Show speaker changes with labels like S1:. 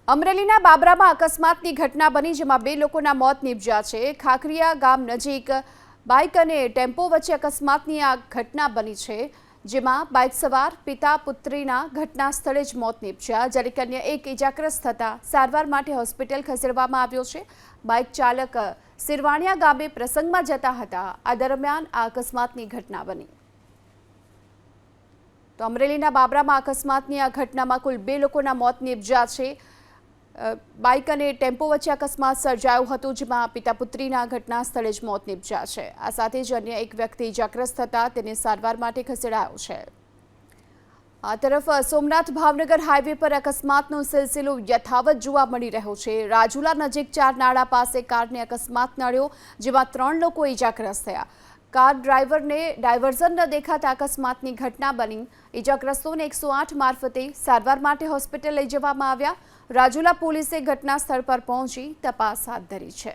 S1: અમરેલીના બાબરામાં અકસ્માતની ઘટના બની જેમાં બે લોકોના મોત નીપજ્યા છે। ખાખરીયા ગામ નજીક બાઇક અને ટેમ્પો વચ્ચે અકસ્માતની આ ઘટના બની છે, જેમાં બાઇક સવાર પિતા પુત્રીના ઘટના સ્થળે જ મોત નીપજ્યા, જ્યારે અન્ય એક ઇજાગ્રસ્ત થતા સારવાર માટે હોસ્પિટલ ખસેડવામાં આવ્યો છે। બાઇક ચાલક સિરવાણિયા ગામે પ્રસંગમાં જતા હતા, આ દરમિયાન આ અકસ્માતની ઘટના બની। તો અમરેલીના બાબરામાં અકસ્માતની આ ઘટનામાં કુલ બે લોકોના મોત નીપજ્યા છે। બાઇક અને ટેમ્પો વચ્ચે અકસ્માત સર્જાયો હતો, જેમાં પિતા પુત્રીના ઘટના સ્થળે જ મોત નીપજ્યા છે। આ સાથે જ અન્ય એક વ્યક્તિ ઇજાગ્રસ્ત થતા તેને સારવાર માટે ખસેડાયો છે। આ તરફ સોમનાથ ભાવનગર હાઈવે પર અકસ્માતનો સિલસિલો યથાવત જોવા મળી રહ્યો છે। રાજુલા નજીક 4 નાળા પાસે કારને અકસ્માત નડ્યો, જેમાં 3 લોકો ઇજાગ્રસ્ત થયા। કાર ડ્રાઈવરને ડાયવર્ઝન ન દેખાતા અકસ્માતની ઘટના બની। ઇજાગ્રસ્તોને 108 મારફતે સારવાર માટે હોસ્પિટલ લઈ જવામાં આવ્યા। રાજુલા પોલીસે ઘટના સ્થળ પર પહોંચી તપાસ હાથ ધરી છે।